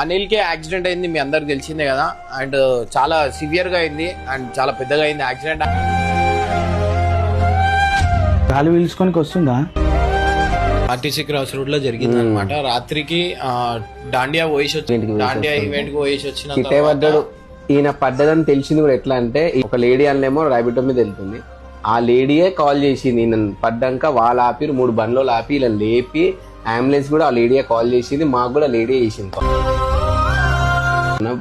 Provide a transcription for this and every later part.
అనిల్కి accident అయింది, మీ అందరికి తెలిసిందే కదా. అండ్ చాలా సివియర్ గా అయింది అండ్ చాలా పెద్దగా అయింది యాక్సిడెంట్. గాలి పీల్చుకోనికి వస్తుందా? ఆర్టీసీ క్రాస్ రోడ్ లో జరిగింది అనమాట. రాత్రికి డాండియా పోయేసి వచ్చింది, డాండియా ఈవెంట్ కి పోయేసి వచ్చిన ఈయన పడ్డదని తెలిసింది కూడా ఎట్లా అంటే, ఒక లేడీ అన్నేమో ర్యాబిటో మీద వెళ్తుంది, ఆ లేడీయే కాల్ చేసింది. ఈయన పడ్డాక వాళ్ళు ఆపి 3 బండ్లు ఆపి ఇలా లేపి అంబులెన్స్ కూడా ఆ లేడీయే కాల్ చేసింది. మాకు కూడా లేడీ చేసింది.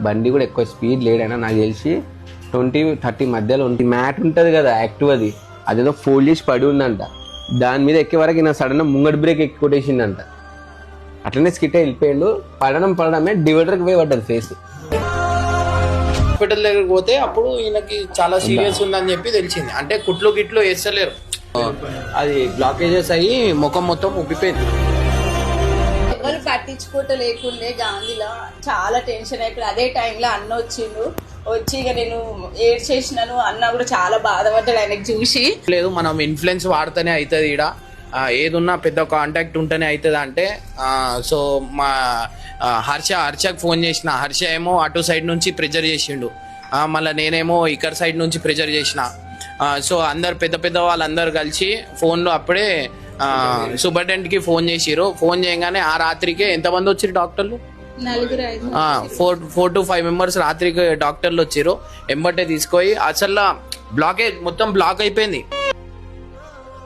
బండి కూడా ఎక్కువ స్పీడ్ లేడైనా నాకు తెలిసి 20-30 మధ్యలో ఉంటుంది. మ్యాట్ ఉంటది కదా యాక్టివ్, అదేదో ఫోల్డ్ చేసి పడి ఉందంట. దాని మీద ఎక్కే వరకు నా సడన్ ముంగడి బ్రేక్ ఎక్కి కొట్టేసిందంట. అట్లనే స్కిట్ వెళ్ళిపోయాడు. పడడమే డివైడర్కి పోయి పడ్డది ఫేస్. హాస్పిటల్ దగ్గరికి పోతే అప్పుడు ఈయనకి చాలా సీరియస్ ఉందని చెప్పి తెలిసింది. అంటే కుట్లు గిట్లు వేస్తలేరు, అది బ్లాకేజెస్ అయ్యి ముఖం మొత్తం ఉబ్బిపోయింది. ఎవరు పట్టించుకుంటూ లేకుండే గాంధీలో చాలా టెన్షన్ అయిపోయింది. అదే టైంలో అన్న వచ్చిండు. వచ్చి ఇక నేను ఏడ్ చేసినాను. అన్న కూడా చాలా బాధపడ్డాడు ఆయనకు చూసి. లేదు, మనం ఇన్ఫ్లుయెన్స్ వాడితేనే అవుతుంది. ఈడ ఏదున్నా పెద్ద కాంటాక్ట్ ఉంటేనే అవుతుంది అంటే. సో మా హర్షకు ఫోన్ చేసిన. హర్ష ఏమో అటు సైడ్ నుంచి ప్రెజర్ చేసిండు, మళ్ళీ నేనేమో ఇక్కడ సైడ్ నుంచి ప్రెజర్ చేసిన. సో అందరు పెద్ద వాళ్ళందరూ కలిసి ఫోన్లో అప్పుడే సూపరింటెండెంట్ కి ఫోన్ చేసిరు. ఫోన్ చేయగానే ఆ రాత్రికే ఎంతమంది వచ్చారు డాక్టర్లు? 4 to 5 మెంబర్స్ రాత్రికి డాక్టర్లు వచ్చారు. ఎంబటే తీసుకొని అసలు బ్లాకేజ్ మొత్తం బ్లాక్ అయిపోయింది.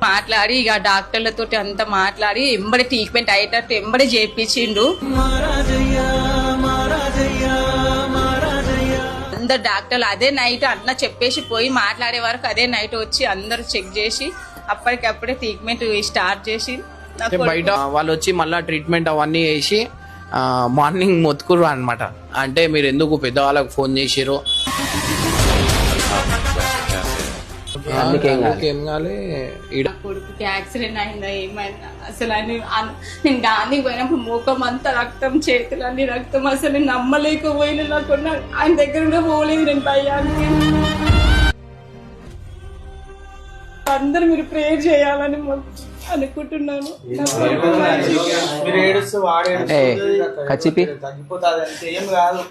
మాట్లాడి ఇక డాక్టర్లతో అంతా మాట్లాడి ఎంబడి ట్రీట్మెంట్ అయ్యేటట్టు ఎంబడి చేయించిండు. అందరు డాక్టర్లు అదే నైట్ అన్న చెప్పేసి పోయి మాట్లాడే వరకు అదే నైట్ వచ్చి అందరు చెక్ చేసి అప్పటికప్పుడే ట్రీట్మెంట్ స్టార్ట్ చేసి బయట వాళ్ళు వచ్చి మళ్ళీ ట్రీట్మెంట్ అవన్నీ వేసి మార్నింగ్ మొత్తుకురు అనమాట. అంటే మీరు ఎందుకు పెద్దవాళ్ళకి ఫోన్ చేసిరు? ఏం కాలే, కొడుకుకి యాక్సిడెంట్ అయిందా ఏమైనా అసలు నేను గాంధీకి పోయినప్పుడు ముఖం అంతా రక్తం, చేతులన్నీ రక్తం. అసలు నేను నమ్మలేకపోయినా. నాకు ఆయన దగ్గర కూడా పోలేదు నేను భయానికి. అందరు మీరు ప్రేయర్ చేయాలని అనుకుంటున్నాను. కచ్చిపి తగ్గిపోతుంది, ఏం కాదు.